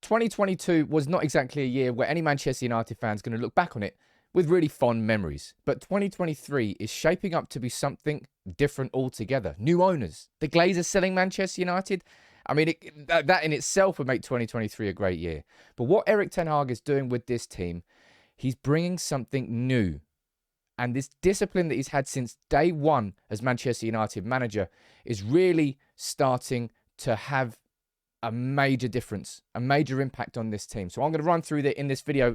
2022 was not exactly a year where any Manchester United fan is going to look back on it with really fond memories. But 2023 is shaping up to be something different altogether. New owners. The Glazers selling Manchester United. I mean, that in itself would make 2023 a great year. But what Erik ten Hag is doing with this team, he's bringing something new. And this discipline that he's had since day one as Manchester United manager is really starting to have a major difference, a major impact on this team. So I'm going to run through in this video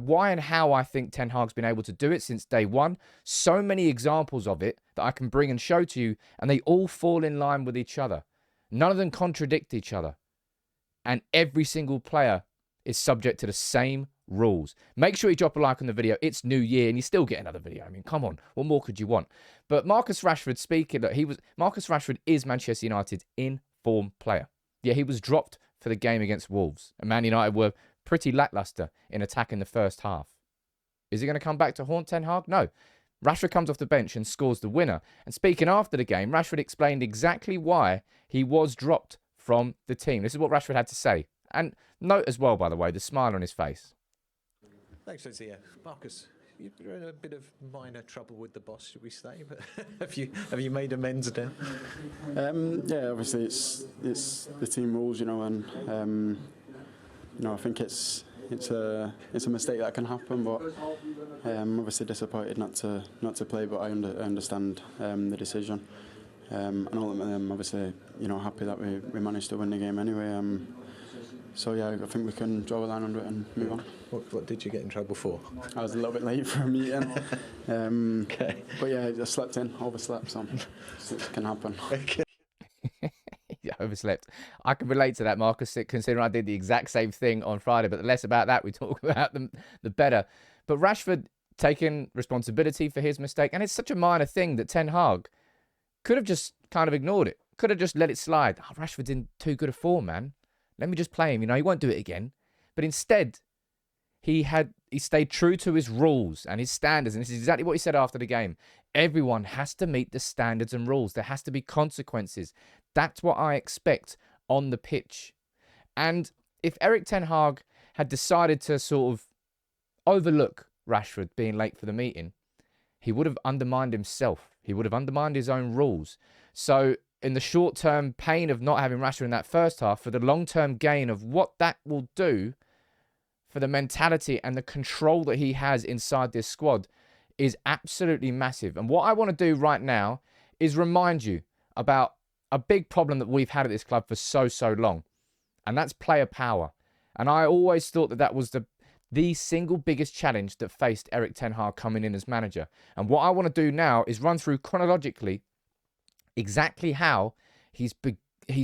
why and how I think Ten Hag's been able to do it since day one. So many examples of it that I can bring and show to you, and they all fall in line with each other. None of them contradict each other. And every single player is subject to the same rules. Make sure you drop a like on the video. It's New Year and you still get another video. I mean, come on. What more could you want? But Marcus Rashford speaking, that Marcus Rashford is Manchester United's in-form player. Yeah, he was dropped for the game against Wolves. And Man United were pretty lacklustre in attack in the first half. Is he going to come back to haunt Ten Hag? No. Rashford comes off the bench and scores the winner. And speaking after the game, Rashford explained exactly why he was dropped from the team. This is what Rashford had to say. And note as well, by the way, the smile on his face. Thanks, Lindsay. Marcus, you're in a bit of minor trouble with the boss, should we say? But have you made amends now? Yeah, obviously it's the team rules, you know, and I think it's a mistake that can happen, but I'm obviously disappointed not to play, but I understand the decision, and ultimately I'm obviously happy that we managed to win the game anyway. So yeah, I think we can draw a line under it and move on. What did you get in trouble for? I was a little bit late for a meeting. Okay. But yeah, I slept in, overslept, so it can happen. Okay. Yeah, overslept. I can relate to that, Marcus, considering I did the exact same thing on Friday, but the less about that we talk about, the better. But Rashford taking responsibility for his mistake, and it's such a minor thing that Ten Hag could have just kind of ignored it, could have just let it slide. Oh, Rashford's in too good a form, man. Let me just play him. He won't do it again. But instead, he stayed true to his rules and his standards. And this is exactly what he said after the game. Everyone has to meet the standards and rules. There has to be consequences. That's what I expect on the pitch. And if Erik ten Hag had decided to sort of overlook Rashford being late for the meeting, he would have undermined himself. He would have undermined his own rules. So in the short-term pain of not having Rashford in that first half, for the long-term gain of what that will do for the mentality and the control that he has inside this squad is absolutely massive. And what I want to do right now is remind you about a big problem that we've had at this club for so long, and that's player power. And I always thought that was the single biggest challenge that faced Erik ten Hag coming in as manager. And what I want to do now is run through chronologically exactly how he's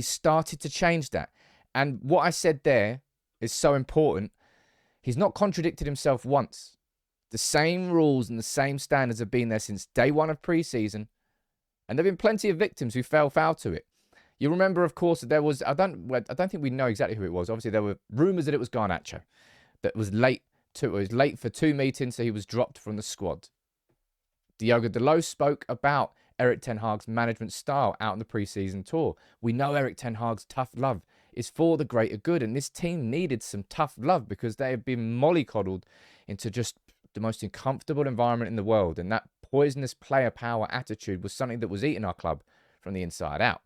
started to change that. And what I said there is so important. He's not contradicted himself once. The same rules and the same standards have been there since day one of pre-season. And there have been plenty of victims who fell foul to it. You remember, of course, that there was, I don't think we know exactly who it was. Obviously, there were rumours that it was Garnacho that was late for 2 meetings, so he was dropped from the squad. Diogo Dalot spoke about Erik ten Hag's management style out on the pre-season tour. We know Erik ten Hag's tough love is for the greater good, and this team needed some tough love because they have been mollycoddled into just the most uncomfortable environment in the world, and that poisonous player power attitude was something that was eating our club from the inside out.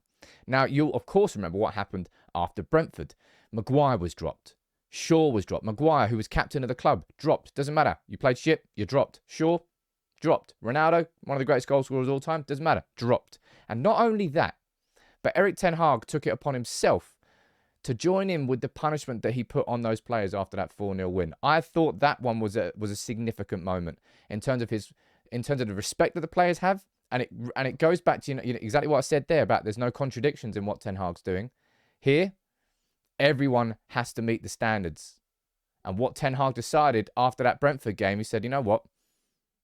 Now, you'll of course remember what happened after Brentford. Maguire was dropped. Shaw was dropped. Maguire, who was captain of the club, dropped. Doesn't matter. You played shit, you're dropped. Shaw, dropped. Ronaldo, one of the greatest goal scorers of all time, doesn't matter, dropped. And not only that, but Erik ten Hag took it upon himself to join in with the punishment that he put on those players after that 4-0 win. I thought that one was a significant moment in terms of the respect that the players have, and it goes back to exactly what I said there about there's no contradictions in what Ten Hag's doing. Here, everyone has to meet the standards. And what Ten Hag decided after that Brentford game, he said, you know what?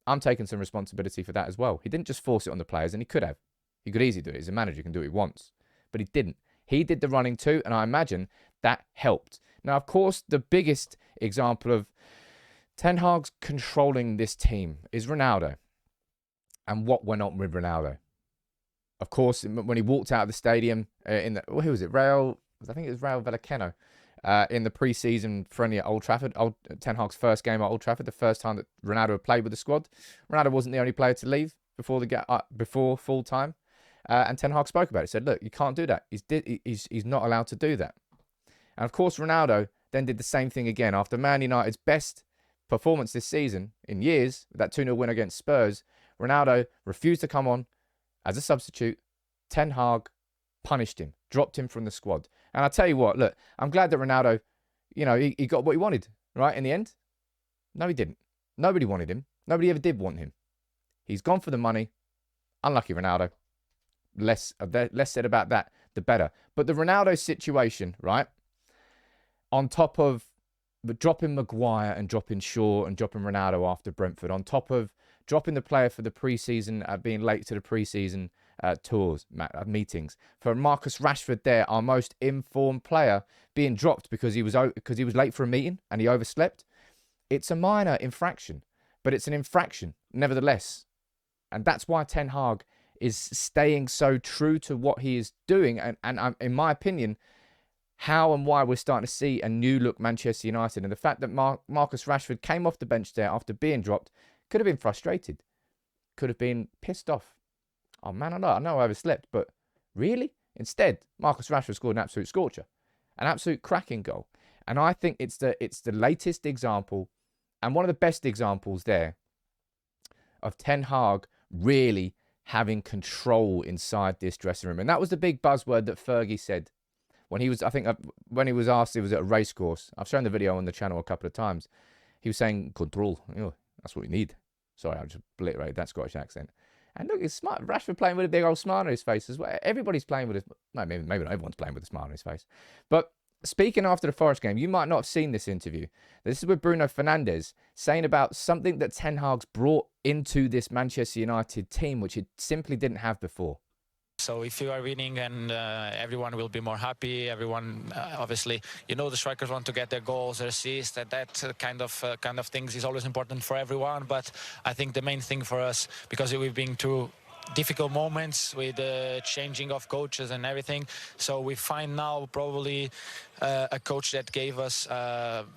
I'm taking some responsibility for that as well. He didn't just force it on the players, and he could have. He could easily do it. He's a manager, he can do what he wants. But he didn't. He did the running too, and I imagine that helped. Now, of course, the biggest example of Ten Hag's controlling this team is Ronaldo. And what went on with Ronaldo? Of course, when he walked out of the stadium who was it? I think it was Raul Vallecano. in the pre-season friendly at Old Trafford. Ten Hag's first game at Old Trafford, the first time that Ronaldo had played with the squad. Ronaldo wasn't the only player to leave before full time, and Ten Hag spoke about it. He said, "Look, you can't do that. He's not allowed to do that." And of course, Ronaldo then did the same thing again after Man United's best performance this season in years, that 2-0 win against Spurs. Ronaldo refused to come on as a substitute. Ten Hag punished him, dropped him from the squad. And I'll tell you what, look, I'm glad that Ronaldo, he got what he wanted, right, in the end. No, he didn't. Nobody wanted him. Nobody ever did want him. He's gone for the money. Unlucky Ronaldo. Less said about that, the better. But the Ronaldo situation, right, on top of dropping Maguire and dropping Shaw and dropping Ronaldo after Brentford, on top of dropping the player for the pre-season, being late to the pre-season tours, meetings. For Marcus Rashford there, our most informed player, being dropped because he was late for a meeting and he overslept. It's a minor infraction, but it's an infraction nevertheless. And that's why Ten Hag is staying so true to what he is doing. And in my opinion, how and why we're starting to see a new look Manchester United. And the fact that Marcus Rashford came off the bench there after being dropped, could have been frustrated, could have been pissed off. Oh man, I know I overslept, but really? Instead, Marcus Rashford scored an absolute scorcher, an absolute cracking goal. And I think it's the latest example and one of the best examples there of Ten Hag really having control inside this dressing room. And that was the big buzzword that Fergie said when he was, when he was asked, it was at a race course. I've shown the video on the channel a couple of times. He was saying, control, that's what we need. Sorry, I just obliterated that Scottish accent. And look, it's smart. Rashford playing with a big old smile on his face as well. Everybody's playing with maybe not everyone's playing with a smile on his face. But speaking after the Forest game, you might not have seen this interview. This is with Bruno Fernandes saying about something that Ten Hag's brought into this Manchester United team, which it simply didn't have before. So if you are winning, and everyone will be more happy. Everyone, obviously, the strikers want to get their goals, their assists. That kind of things is always important for everyone. But I think the main thing for us, because we've been through difficult moments with the changing of coaches and everything, so we find now probably a coach that gave us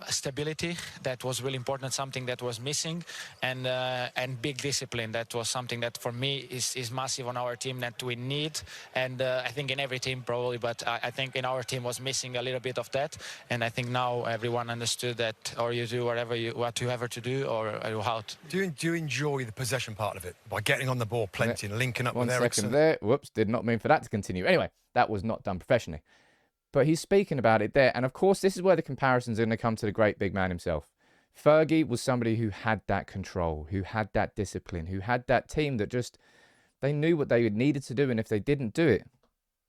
stability. That was really important, something that was missing, and big discipline. That was something that for me is massive on our team that we need, and I think in every team probably, but I think in our team was missing a little bit of that. And I think now everyone understood that, or you do what you have to do, or how to. Do you enjoy the possession part of it by getting on the ball plenty and linking up with Erik? 1 second there. Whoops, did not mean for that to continue. Anyway, that was not done professionally. But he's speaking about it there. And of course, this is where the comparisons are going to come to the great big man himself. Fergie was somebody who had that control, who had that discipline, who had that team that just, they knew what they needed to do. And if they didn't do it,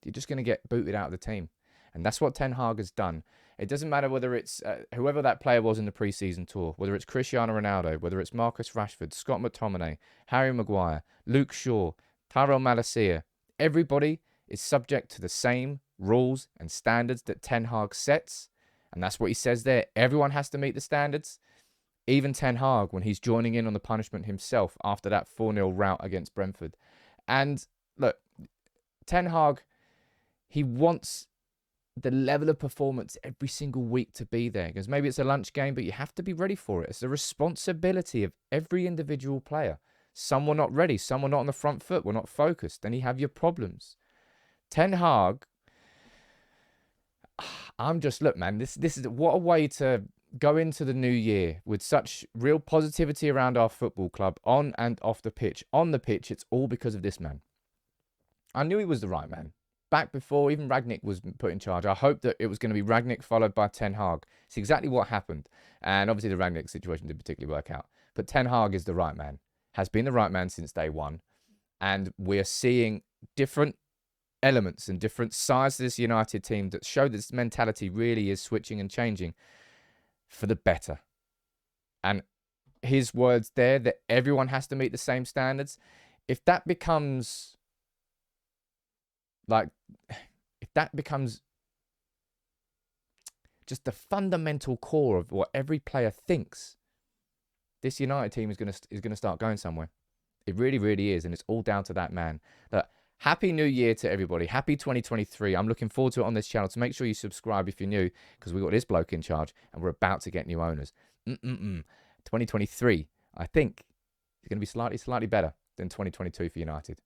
you're just going to get booted out of the team. And that's what Ten Hag has done. It doesn't matter whether it's whoever that player was in the pre-season tour, whether it's Cristiano Ronaldo, whether it's Marcus Rashford, Scott McTominay, Harry Maguire, Luke Shaw, Tyrell Malacia. Everybody is subject to the same rules and standards that Ten Hag sets. And that's what he says there. Everyone has to meet the standards. Even Ten Hag, when he's joining in on the punishment himself after that 4-0 rout against Brentford. And look, Ten Hag, he wants the level of performance every single week to be there. Because maybe it's a lunch game, but you have to be ready for it. It's the responsibility of every individual player. Some were not ready. Some were not on the front foot. Were not focused. Then you have your problems. Ten Hag, look, man, this is what a way to go into the new year with such real positivity around our football club, on and off the pitch. On the pitch, it's all because of this man. I knew he was the right man. Back before even Ragnick was put in charge, I hoped that it was going to be Ragnick followed by Ten Hag. It's exactly what happened. And obviously the Ragnick situation didn't particularly work out. But Ten Hag is the right man. Has been the right man since day one. And we're seeing different elements and different sides to this United team that show this mentality really is switching and changing for the better. And his words there that everyone has to meet the same standards, if that becomes just the fundamental core of what every player thinks, this United team is going to start going somewhere. It really, really is, and it's all down to that man. That Happy New Year to everybody. Happy 2023. I'm looking forward to it on this channel. So make sure you subscribe if you're new, because we've got this bloke in charge and we're about to get new owners. 2023, I think, is going to be slightly better than 2022 for United.